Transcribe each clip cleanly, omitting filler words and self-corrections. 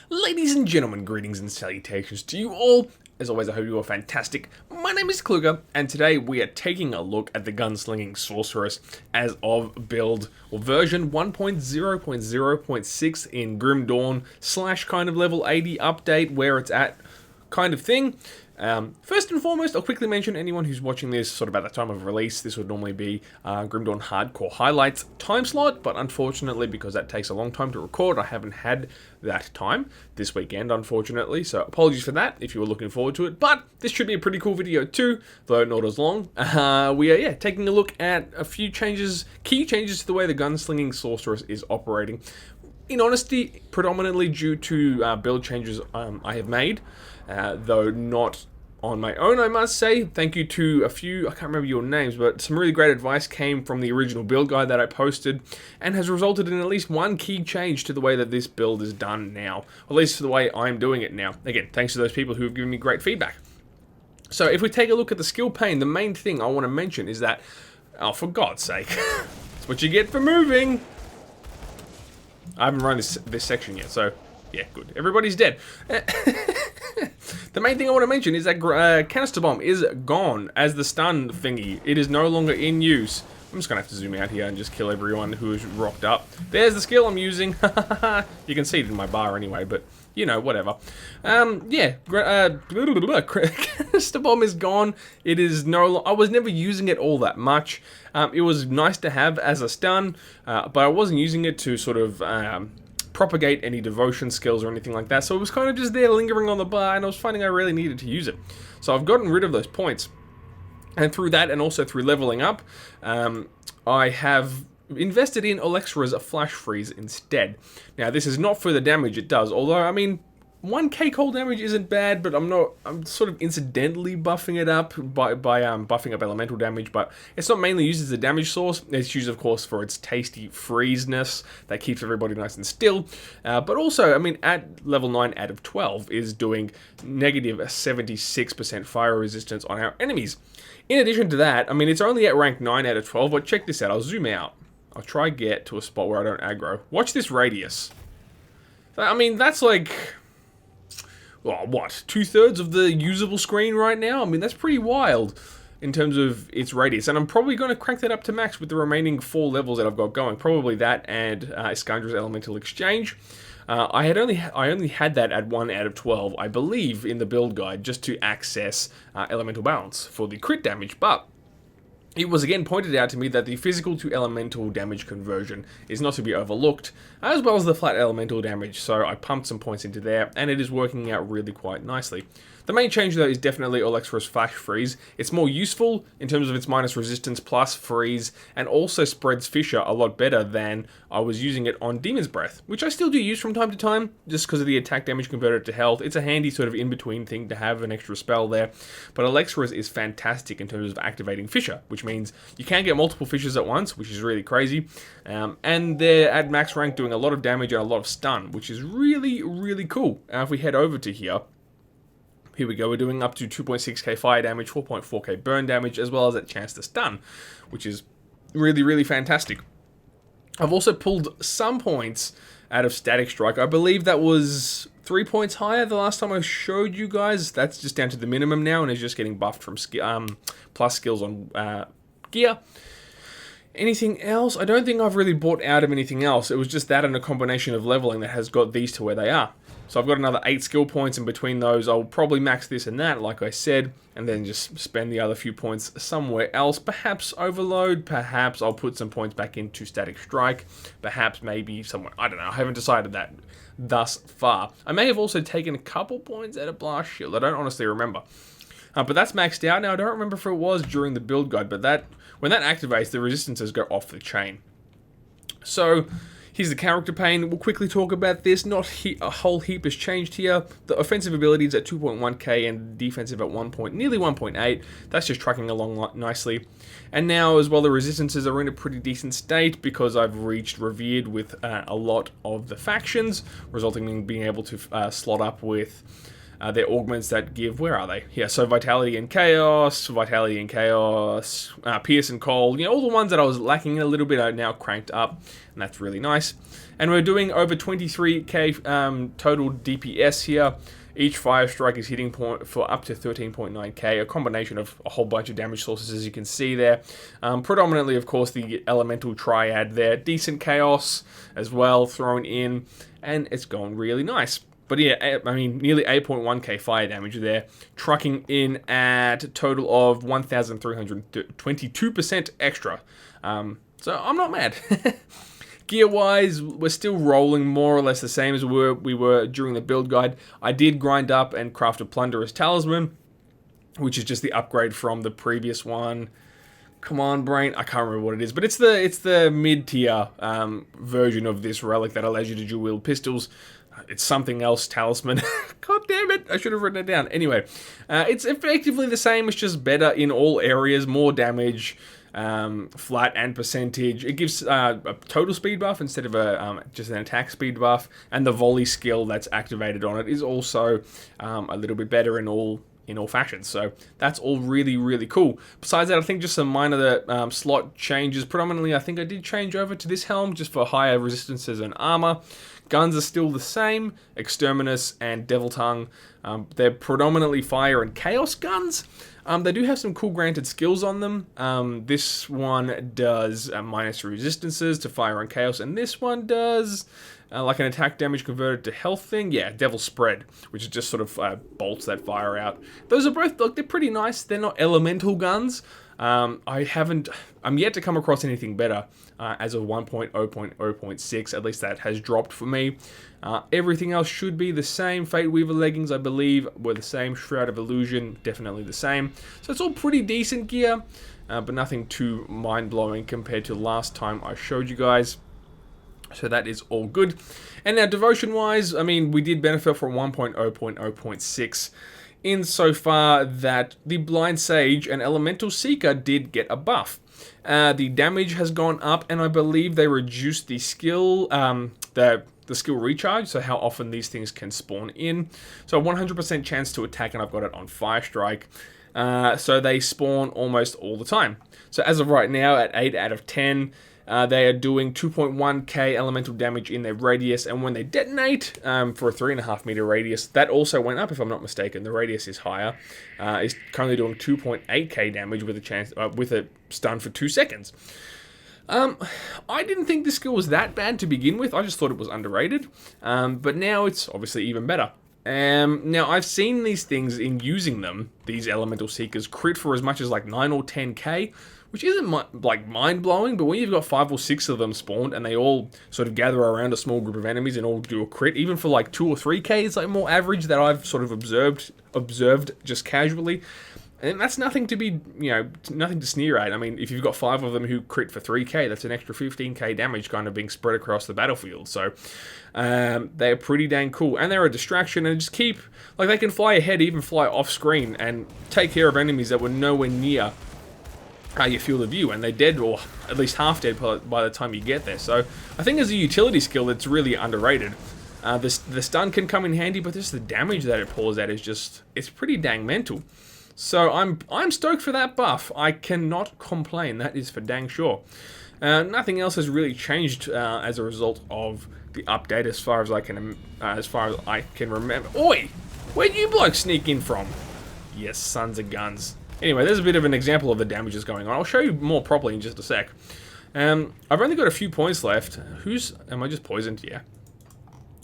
Ladies and gentlemen, greetings and salutations to you all. As always, I hope you are fantastic. My name is Kluger, and today we are taking a look at the Gunslinging Sorceress as of build, or version 1.0.0.6 in Grim Dawn / kind of level 80 update, where it's at kind of thing. First and foremost, I'll quickly mention anyone who's watching this sort of at the time of release. This would normally be Grim Dawn Hardcore Highlights time slot, but unfortunately, because that takes a long time to record, I haven't had that time this weekend, unfortunately. So apologies for that if you were looking forward to it, but this should be a pretty cool video too, though not as long. We are taking a look at a few changes, key changes to the way the Gunslinging Sorceress is operating. In honesty, predominantly due to build changes I have made, though not on my own, I must say. Thank you to a few, I can't remember your names, but some really great advice came from the original build guide that I posted, and has resulted in at least one key change to the way that this build is done now, or at least to the way I'm doing it now. Again, thanks to those people who have given me great feedback. So if we take a look at the skill pane, the main thing I want to mention is that, oh, for God's sake, it's what you get for moving. I haven't run this section yet, so yeah, good. Everybody's dead. The main thing I want to mention is that canister bomb is gone as the stun thingy. It is no longer in use. I'm just going to have to zoom out here and just kill everyone who is rocked up. There's the skill I'm using. You can see it in my bar anyway, but you know, whatever. Canister bomb is gone. It is I was never using it all that much. It was nice to have as a stun, but I wasn't using it to sort of propagate any devotion skills or anything like that. So it was kind of just there lingering on the bar, and I was finding I really needed to use it. So I've gotten rid of those points. And through that, and also through leveling up, I have invested in Sorcerer's Flash Freeze instead. Now, this is not for the damage it does, although, I mean, 1k cold damage isn't bad, but I'm sort of incidentally buffing it up by buffing up elemental damage, but it's not mainly used as a damage source. It's used, of course, for its tasty freezeness that keeps everybody nice and still, but also, I mean, at level 9 out of 12 is doing negative 76% fire resistance on our enemies. In addition to that, I mean, it's only at rank 9 out of 12, but check this out. I'll zoom out. I'll try get to a spot where I don't aggro. Watch this radius. I mean, that's like, well, what, 2/3 of the usable screen right now? I mean, that's pretty wild in terms of its radius. And I'm probably going to crank that up to max with the remaining 4 levels that I've got going. Probably that and Iskandra's Elemental Exchange. I only had that at 1 out of 12, I believe, in the build guide, just to access elemental balance for the crit damage, but it was again pointed out to me that the physical to elemental damage conversion is not to be overlooked, as well as the flat elemental damage, so I pumped some points into there, and it is working out really quite nicely. The main change, though, is definitely Sorcerer's Flash Freeze. It's more useful in terms of its minus resistance plus freeze, and also spreads Fissure a lot better than I was using it on Demon's Breath, which I still do use from time to time, just because of the attack damage converted to health. It's a handy sort of in-between thing to have an extra spell there, but Sorcerer's is fantastic in terms of activating Fissure, which means you can get multiple Fissures at once, which is really crazy, and they're at max rank doing a lot of damage and a lot of stun, which is really, really cool. If we head over to here we go, we're doing up to 2.6k fire damage, 4.4k burn damage, as well as that chance to stun, which is really, really fantastic. I've also pulled some points out of Static Strike. I believe that was 3 points higher the last time I showed you guys. That's just down to the minimum now, and is just getting buffed from plus skills on gear. Anything else? I don't think I've really bought out of anything else. It was just that and a combination of leveling that has got these to where they are. So I've got another 8 skill points, and between those I'll probably max this and that, like I said, and then just spend the other few points somewhere else. Perhaps Overload, perhaps I'll put some points back into Static Strike, perhaps maybe somewhere, I don't know, I haven't decided that thus far. I may have also taken a couple points out of Blast Shield, I don't honestly remember. But that's maxed out now. I don't remember if it was during the build guide, but when that activates, the resistances go off the chain. So here's the character pane. We'll quickly talk about this. Not a whole heap has changed here. The offensive ability is at 2.1k and defensive at nearly 1.8. That's just tracking along nicely. And now as well, the resistances are in a pretty decent state because I've reached Revered with a lot of the factions, resulting in being able to slot up with They're augments that give, where are they? Yeah, so Vitality and Chaos, Pierce and Cold, all the ones that I was lacking in a little bit are now cranked up, and that's really nice. And we're doing over 23k total DPS here. Each fire strike is hitting point for up to 13.9k, a combination of a whole bunch of damage sources, as you can see there. Predominantly, of course, the elemental triad there. Decent chaos as well thrown in, and it's gone really nice. But yeah, I mean, nearly 8.1k fire damage there, trucking in at a total of 1,322% extra. So I'm not mad. Gear-wise, we're still rolling more or less the same as we were during the build guide. I did grind up and craft a Plunderer's Talisman, which is just the upgrade from the previous one. Come on, brain. I can't remember what it is, but it's the mid-tier version of this relic that allows you to dual-wield pistols. It's something else, talisman. God damn it, I should have written it down. Anyway, it's effectively the same. It's just better in all areas, more damage, flat and percentage. It gives a total speed buff instead of just an attack speed buff, and the volley skill that's activated on it is also a little bit better in all factions. So that's all really, really cool. Besides that, I think just some minor slot changes. Predominantly, I think I did change over to this helm just for higher resistances and armor. Guns are still the same, Exterminus and Devil Tongue. They're predominantly fire and chaos guns. They do have some cool granted skills on them. This one does minus resistances to fire and chaos, and this one does like an attack damage converted to health thing. Yeah, Devil Spread, which is just sort of bolts that fire out. Those are both, look, they're pretty nice. They're not elemental guns. I'm yet to come across anything better as of 1.0.0.6, at least that has dropped for me. Everything else should be the same. Fate Weaver leggings, I believe, were the same. Shroud of Illusion, definitely the same. So it's all pretty decent gear, but nothing too mind-blowing compared to last time I showed you guys. So that is all good. And now devotion-wise, I mean, we did benefit from 1.0.0.6. insofar that the Blind Sage and Elemental Seeker did get a buff. The damage has gone up, and I believe they reduced the skill, the skill recharge, so how often these things can spawn in. So 100% chance to attack, and I've got it on Fire Strike. So they spawn almost all the time. So as of right now, at 8 out of 10, they are doing 2.1k elemental damage in their radius, and when they detonate for a 3.5 meter radius, that also went up if I'm not mistaken. The radius is higher. It's currently doing 2.8k damage with a chance with a stun for 2 seconds. I didn't think this skill was that bad to begin with. I just thought it was underrated, but now it's obviously even better. Now I've seen these things in using them, these Elemental Seekers, crit for as much as like 9 or 10k, which isn't like mind-blowing, but when you've got 5 or 6 of them spawned and they all sort of gather around a small group of enemies and all do a crit, even for like 2 or 3k, it's like more average that I've sort of observed just casually. And that's nothing to be, nothing to sneer at. I mean, if you've got 5 of them who crit for 3k, that's an extra 15k damage kind of being spread across the battlefield. So, they're pretty dang cool. And they're a distraction, and just keep, like, they can fly ahead, even fly off screen, and take care of enemies that were nowhere near your field of view, and they're dead, or at least half dead by the time you get there. So, I think as a utility skill, it's really underrated. The stun can come in handy, but just the damage that it pours out is just, it's pretty dang mental. So I'm stoked for that buff. I cannot complain. That is for dang sure. Nothing else has really changed as a result of the update, as far as I can remember. Oi! Where'd you blokes sneak in from? Yes, sons of guns. Anyway, there's a bit of an example of the damage that's going on. I'll show you more properly in just a sec. I've only got a few points left. Am I just poisoned? Yeah.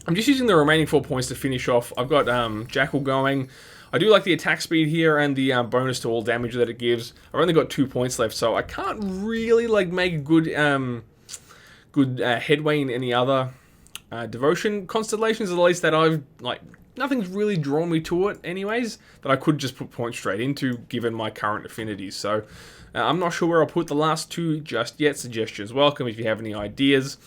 I'm just using the remaining 4 points to finish off. I've got Jackal going. I do like the attack speed here and the bonus to all damage that it gives. I've only got 2 points left, so I can't really make good headway in any other devotion constellations, at least that I've nothing's really drawn me to it anyways, that I could just put points straight into given my current affinities. So I'm not sure where I'll put the last 2 just yet. Suggestions welcome if you have any ideas.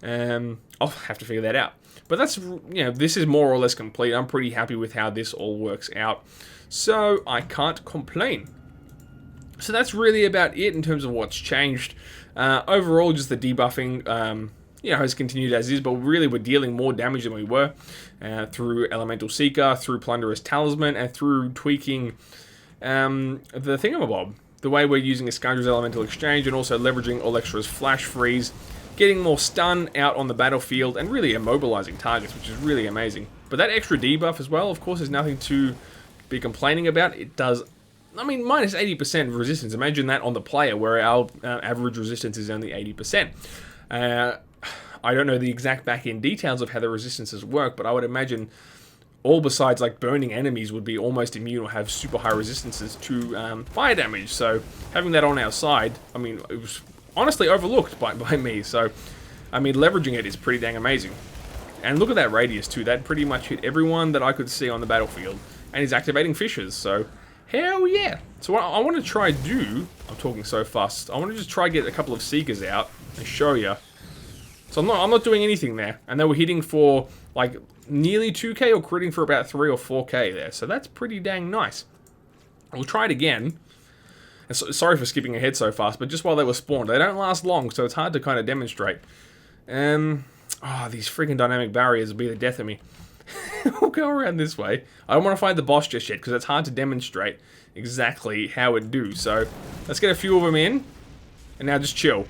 I'll have to figure that out. But that's, this is more or less complete. I'm pretty happy with how this all works out. So I can't complain. So that's really about it in terms of what's changed. Overall, just the debuffing has continued as is, but really we're dealing more damage than we were through Elemental Seeker, through Plunderous Talisman, and through tweaking the thingamabob. The way we're using a Scoundrel's Elemental Exchange, and also leveraging Electra's Flash Freeze, getting more stun out on the battlefield, and really immobilizing targets, which is really amazing. But that extra debuff as well, of course, is nothing to be complaining about. It does, I mean, minus 80% resistance. Imagine that on the player, where our average resistance is only 80%. I don't know the exact back-end details of how the resistances work, but I would imagine all besides like burning enemies would be almost immune or have super high resistances to fire damage. So having that on our side, I mean, it was honestly overlooked by me. So, I mean, leveraging it is pretty dang amazing. And look at that radius too. That pretty much hit everyone that I could see on the battlefield. And he's activating fissures, so hell yeah. So what I want to try do, I'm talking so fast, I want to just try get a couple of Seekers out and show you. So I'm not doing anything there. And they were hitting for like nearly 2k or critting for about 3 or 4k there. So that's pretty dang nice. We'll try it again. And sorry for skipping ahead so fast, but just while they were spawned, they don't last long, so it's hard to kind of demonstrate. These freaking dynamic barriers will be the death of me. We'll go around this way. I don't want to find the boss just yet, because it's hard to demonstrate exactly how it do. So let's get a few of them in, and now just chill.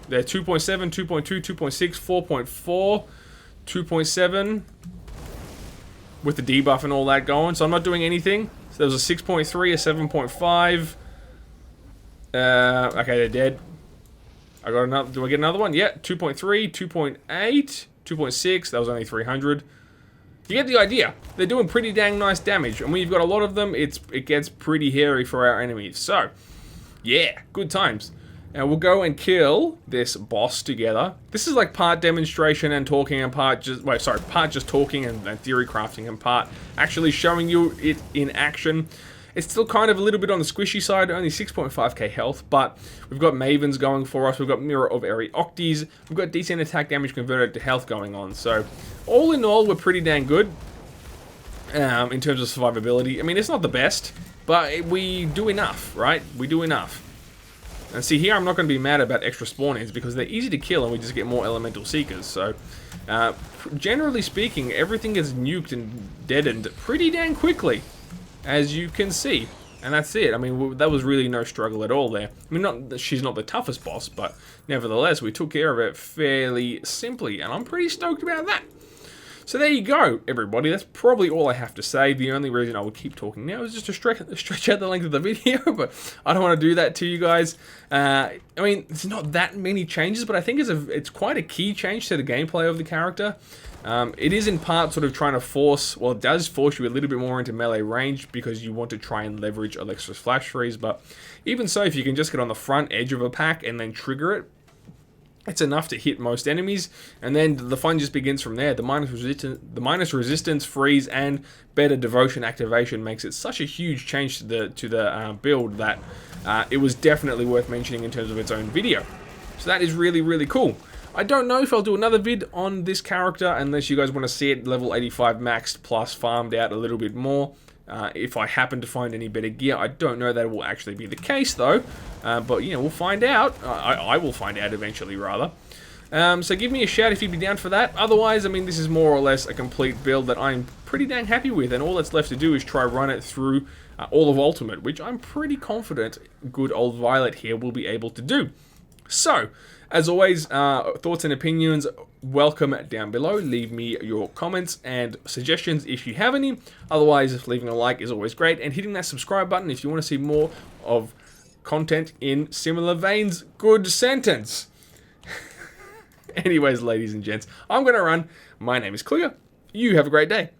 They're 2.7, 2.2, 2.6, 4.4, 2.7, with the debuff and all that going, so I'm not doing anything. So there was a 6.3, a 7.5. Okay, they're dead. I got another. Do I get another one? Yeah, 2.3, 2.8, 2.6. That was only 300. You get the idea. They're doing pretty dang nice damage, and when you've got a lot of them, it gets pretty hairy for our enemies. So, yeah, good times. Now we'll go and kill this boss together. This is like part demonstration and talking, and part just part just talking and theory crafting, and part actually showing you it in action. It's still kind of a little bit on the squishy side, only 6.5k health, but we've got Mavens going for us, we've got Mirror of Airy Octis, we've got decent attack damage converted to health going on, so all in all, we're pretty dang good in terms of survivability. I mean, it's not the best, but we do enough, right? We do enough. And see, here I'm not going to be mad about extra spawn-ins, because they're easy to kill and we just get more Elemental Seekers, so generally speaking, everything gets nuked and deadened pretty dang quickly, as you can see, and that's it. I mean, that was really no struggle at all there. I mean, she's not the toughest boss, but nevertheless, we took care of it fairly simply, and I'm pretty stoked about that. So there you go, everybody. That's probably all I have to say. The only reason I would keep talking now is just to stretch out the length of the video, but I don't want to do that to you guys. I mean, there's not that many changes, but I think it's quite a key change to the gameplay of the character. It is in part sort of trying to force, well, it does force you a little bit more into melee range, because you want to try and leverage Electra's Flash Freeze, but even so, if you can just get on the front edge of a pack and then trigger it, it's enough to hit most enemies, and then the fun just begins from there. The minus resistance, freeze, and better devotion activation makes it such a huge change to the build that it was definitely worth mentioning in terms of its own video. So that is really, really cool. I don't know if I'll do another vid on this character unless you guys want to see it level 85 maxed plus farmed out a little bit more. If I happen to find any better gear, I don't know that it will actually be the case though, but you know, we'll find out. I will find out eventually, rather. So give me a shout if you'd be down for that. Otherwise, I mean, this is more or less a complete build that I'm pretty dang happy with, and all that's left to do is try run it through all of Ultimate, which I'm pretty confident good old Violet here will be able to do. So, as always, thoughts and opinions welcome down below. Leave me your comments and suggestions if you have any. Otherwise, leaving a like is always great, and hitting that subscribe button if you want to see more of content in similar veins. Good sentence. Anyways, ladies and gents, I'm going to run. My name is Clear. You have a great day.